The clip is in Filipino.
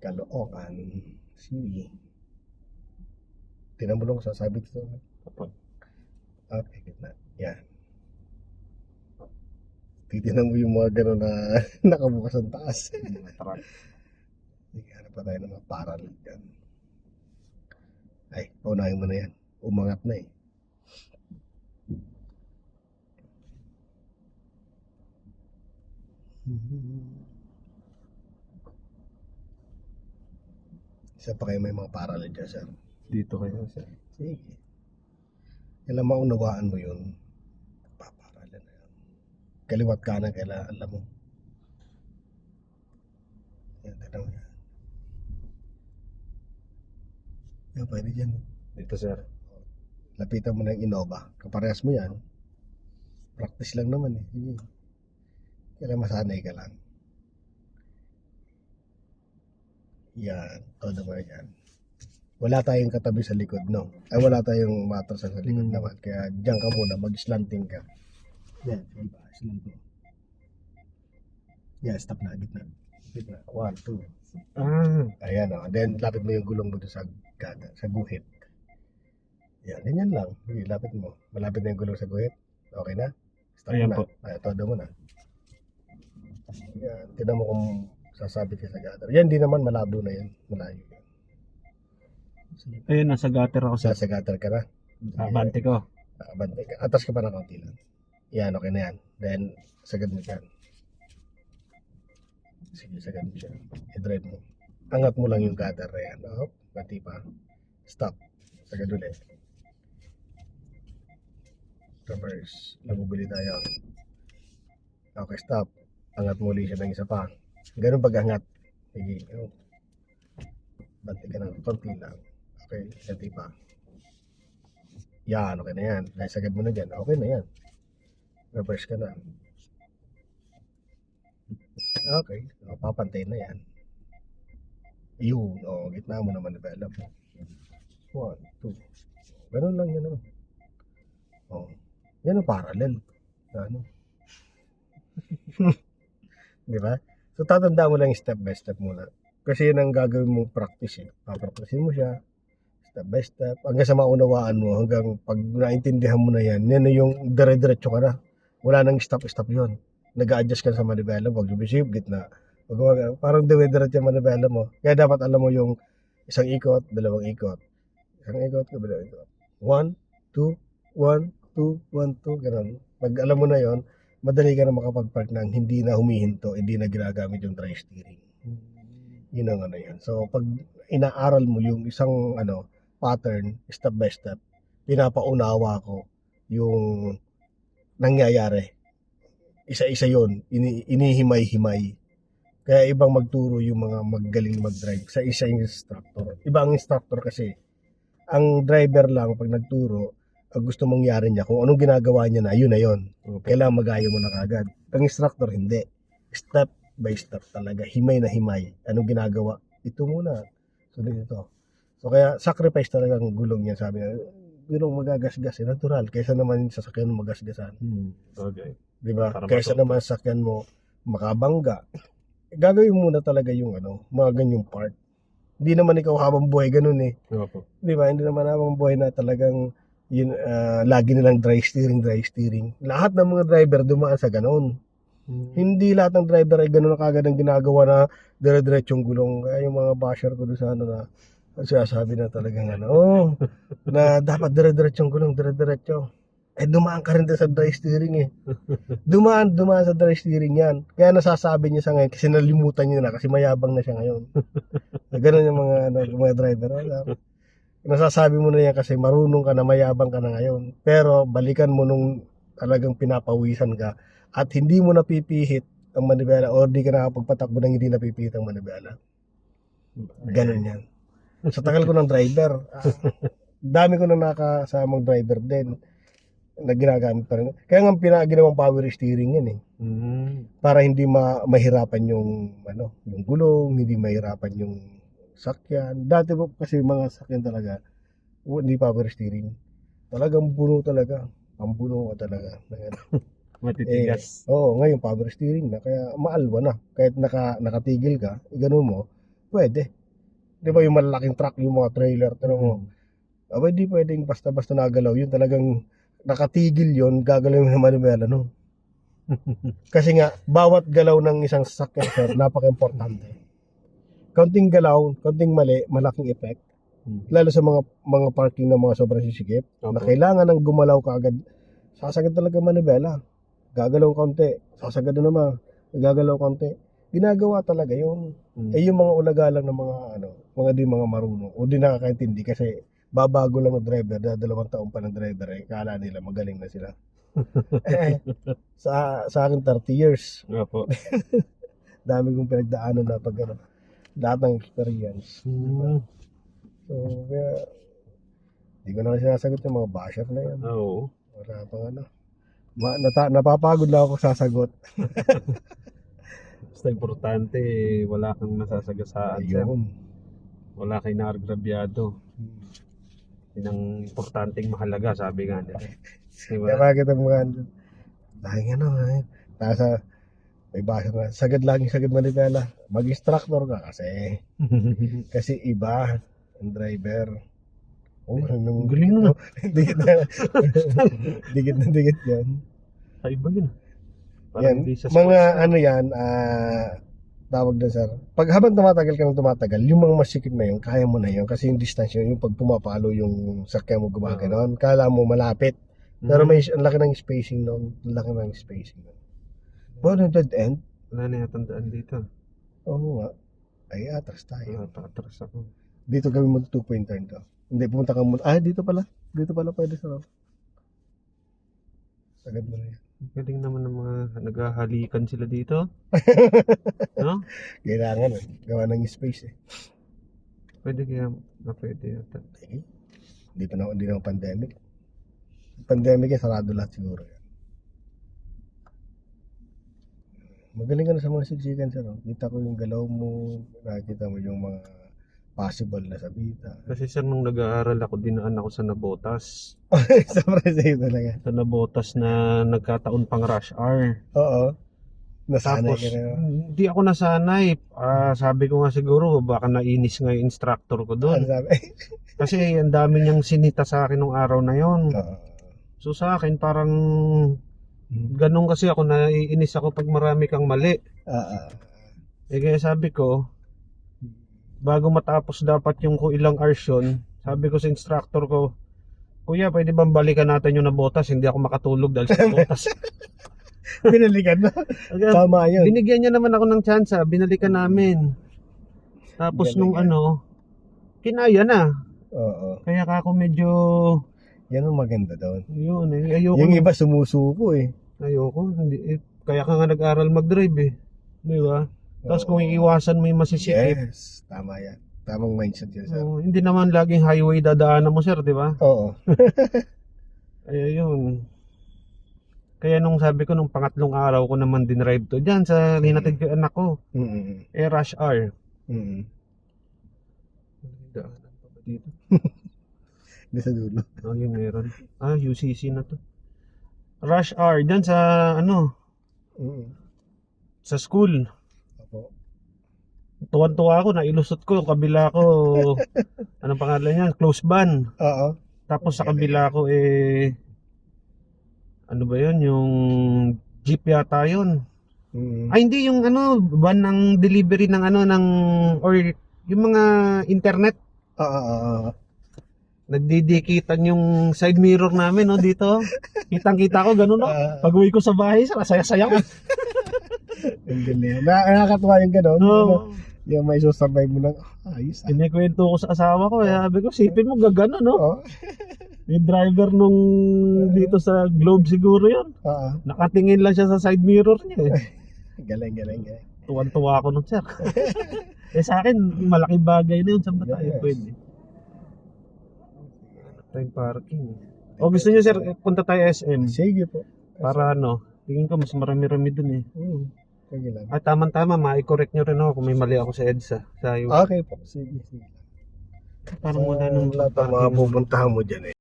Caloocan. Sige. Tinamulong sasabit ito. Opo. Okay, gitna. Yan. Titinan mo yung mga gano'n na nakabukas ang taas. Truck. Sige, hanap pa tayo ng mga parallel dyan. Ay, paunahin mo na yan. Umangat na eh. Isa pa kayo may mga parallel dyan, sir. Dito kayo, sir. Sige. Kailan maunawaan mo yun, paparallel na yan. Kaliwat kanan, kailan alam mo. Yan, tignan mo yan. Yan, pwede dyan. Dito, sir. Lapitan mo na yung Innova. Kaparehas mo yan. Practice lang naman eh. Sige. Kailan masanay ka lang. Yan. Todo mo yan. Wala tayong katabi sa likod, no? Ay, wala tayong matras sa likod naman. Kaya diyan ka muna, mag-slanting ka. Yan. Sige ba? Slanting. Yan, stop na. Gitna. Gitna. 1, 2. Ayan o. Then, lapit mo yung gulong mo doon sa gada, sa guhit. Yan, ganyan lang. Sige, lapit mo. Malapit na yung gulong sa guhit. Okay na? Stop Ayan na. po. Ay, todo mo na. Yan. Tignan mo kung sasabit ka sa gutter. Yan, di naman malabo na yan. Malayo yan. Sige. Ayun, nasa gutter ako, sir. Sa gutter ka na. Abante ko. Bantay ka. Atas ka pa ng kaunti lang. Yan, okay na yan. Then, sagad mo dyan. Sige, sagad mo siya. I-drive mo. Angat mo lang yung gutter na yan. Oh, pati pa. Stop. Sagad ulit. Reverse. Nabubili tayo. Okay, stop. Angat mo ulit siya ng isa pa. Ganun pag-angat. Sige. Oh. Bantay ka ng konti lang. Okay, ganti pa. Yan, okay na yan. Dahil sagad mo na dyan, okay na yan. Reverse ka na. Okay, papantay na yan. Yun, gitna mo naman develop. 1, 2. Ganun lang yan. Yan ang parallel. Ano? Di ba? So, tatanda mo lang yung step by step muna. Kasi yun ang gagawin mo practice eh. Papracticein mo siya. Step by step. Hanggang sa maunawaan mo. Hanggang pag naintindihan mo na yan. Yan na yung dire-diretso ka na. Wala nang stop-stop yun. Nag-a-adjust ka sa manibela. Pag lumiship, gitna. Parang dire-diretso yung manibela mo. Kaya dapat alam mo yung isang ikot, dalawang ikot. Isang ikot, dalawang ikot. 1, 2, 1, 2, 1, 2. Ganun. Pag alam mo na yon, madali ka na makapag-park ng hindi na humihinto, hindi na ginagamit yung dry steering. Yun ang ano yan. So, pag inaaral mo yung isang pattern, step by step, pinapaunawa ko yung nangyayari. Isa-isa yun. Inihimay-himay. Kaya ibang magturo yung mga magaling mag-drive sa isang instructor. Ibang instructor kasi, ang driver lang pag nagturo, ang gusto mangyari niya, kung anong ginagawa niya na, yun na yun. Kailangan magayo mo na kagad. Ang instructor, hindi. Step by step talaga. Himay na himay. Anong ginagawa? Ito muna. So, dito. So, kaya sacrifice talaga ang gulong niya. Sabi niya, gulong magagasgas. Natural. Kaysa naman sasakyan mo magasgasan. Okay. Diba? Kaysa naman sasakyan mo makabangga. Gagawin muna talaga yung mga ganyang part. Hindi naman ikaw habang buhay ganun eh. Opo. Diba? Hindi naman habang buhay na talagang yun, lagi nilang dry steering. Lahat ng mga driver dumaan sa ganun. Hindi lahat ng driver ay ganun na kagad ang ginagawa na dire-diretsong gulong. Kaya yung mga basher ko doon sa sinasabi na talagang na dapat dire-diretsong gulong, dire-diretso. Dumaan ka rin sa dry steering eh. Dumaan sa dry steering yan. Kaya nasasabi niya sa ngayon kasi nalimutan niya na kasi mayabang na siya ngayon. Ganun yung mga driver. Nasasabi mo na yan kasi marunong ka na, mayabang ka na ngayon. Pero balikan mo nung talagang pinapawisan ka at hindi mo napipihit ang manibela o di ka nakapagpatakbo ng hindi napipihit ang manibela. Ganun yan. Sa tagal ko ng driver, dami ko na nakasamang driver din na ginagamit pa rin. Kaya nga ginawang power steering yan eh. Para hindi mahirapan yung gulong, hindi mahirapan yung sakyan. Dati po kasi mga sakyan talaga, hindi power steering. Talagang buno talaga. Ang buno ka talaga. Matitigas. Oo, ngayon power steering na. Kaya maalwa na. Kahit nakatigil ka, gano'n mo, pwede. Di ba yung malalaking truck, yung mga trailer, pero mo, Mm. di pwedeng basta-basta nagalaw yun. Talagang nakatigil yun, gagalaw yung manibela, no? Kasi nga, bawat galaw ng isang sasakyan, sir, napaka-importante. Kaunting galaw, kaunting mali, malaking effect. Mm. Lalo sa mga parking ng mga sobrang sisikip, na Opo. kailangan ng gumalaw ka agad. Sasagad talaga manibela. Gagalaw konti, sasagad na naman, gagalaw konti. Ginagawa talaga yun. Mm. Yung mga ulaga lang ng mga di mga marunong o di nakakaintindi kasi babago lang ng driver, 2 taon pa ng driver, kala nila magaling na sila. Sa akin 30 years, Opo. dami kong pinagdaanan na lahat ng experience. Mm. So, kaya, di ko na sinasagot yung mga basher na yan. Oo. Wala pang napapagod lang ako sasagot. Basta importante, wala kang nasasagasaan, sir. Ayun. Wala kang naagrabyado. Yun ang importanteng mahalaga, sabi nga nila. Diba? Kaya bakit ang mga dahil nasa may basher na sagad manibela. Mag-instructor ka kasi iba ang driver. Oh, Ang galing nun. Dikit yan. Sa iba yun. Parang Yan, hindi sa mga sports tawag na sir. Pag habang tumatagal, yung mga masikip na yun, kaya mo na yun. Kasi yung distance yun, yung pag pumapalo yung sakya mo gumagano'n, kala mo malapit. Pero Mm. may ang laki ng spacing noon. Ang laki ng spacing noon. Well, dead end? Wala na yatandaan dito. Oo nga. Ay, atras tayo. Patras ako. Dito gawin mo 2-point turn ka. Hindi, pumunta ka muna. Dito pala. Dito pala pwede sa sagad mo na yan. Galing naman ng mga naghahalikan sila dito. No? Kailangan gawa ng space Pwede kaya, pwede yata. Hindi na pandemic. Pandemic sarado lahat siguro yan. Magaling ka na sa mga siksikan sir. Kita ko yung galaw mo, nakikita mo yung mga possible na sabita. Kasi sir, nung nag-aaral ako, dinaan ako sa Nabotas. Sobrang sa'yo talaga. Sa Nabotas na nagkataon pang rush hour. Oo. Nasanay Tapos, ka na. hindi ako nasanay. Sabi ko nga siguro, baka nainis nga yung instructor ko Ano doon. sabi? Kasi ang dami niyang sinita sa akin nung araw na yon. Oo. So sa akin, parang ganun kasi ako, naiinis ako pag marami kang mali. Kaya sabi ko, bago matapos dapat yung ilang hours yun, sabi ko sa instructor ko, Kuya, pwede bang balikan natin yung Nabotas? Hindi ako makatulog dahil sa Nabotas. Binalikan na. Tama yun. Binigyan niya naman ako ng tsansa, binalikan namin. Tapos nung kinaya na. Oo. Kaya ako medyo, Yan ang maganda doon. yun ayoko. Yung iba sumusuko Ayoko, hindi, kaya ka nga nag-aral mag-drive Di ba? Tapos kung iiwasan mo yung masisikip, Yes, tama yan. Tamang mindset yan sir. hindi naman laging highway dadaanan mo sir, di ba? Oo. Ay, yun. Kaya nung sabi ko, nung pangatlong araw ko naman dinrive to, dyan sa linatid ko yung anak ko, rush hour. Daanan pa ba dito? Hindi sa dulo. Yun meron. UCC na to. Rush hour, dyan sa, sa school. Opo. Tuwan-tuwa ako, nailusot ko, yung kabila ko, anong pangalan niya? Close ban. Oo. Tapos sa kabila ko, ano ba yun? Yung jeep yata yun. Ay, hindi, yung van ng delivery ng or yung mga internet. Oo. Nagdidikitan yung side mirror namin, dito. Kitang-kita ko, ganun, Pag uwi ko sa bahay, saya-saya ko. Ang galing. Nakakatuwa yung gano'n. No. Yung may survive mo ng ayos. Kinikwento ko sa asawa ko, sabi ko, sipin mo, gagano, no? Oo. Yung driver nung dito sa Globe siguro yun. Oo. Nakatingin lang siya sa side mirror niya. Galing. Tuwan-tuwa ako nun, sir. Sa akin, malaking bagay na yun. Saan ba tayo Yes. pwede? Hanap tayong parking. O gusto niyo, sir, punta tayo SM. Sige po. Para tingin ko mas marami-rami dun Sige lang. At tama-tama, ma-correct nyo rin ako kung may mali ako sa EDSA. Okay po. Sige. Parang wala nung lahat ng mga pupuntahan mo dyan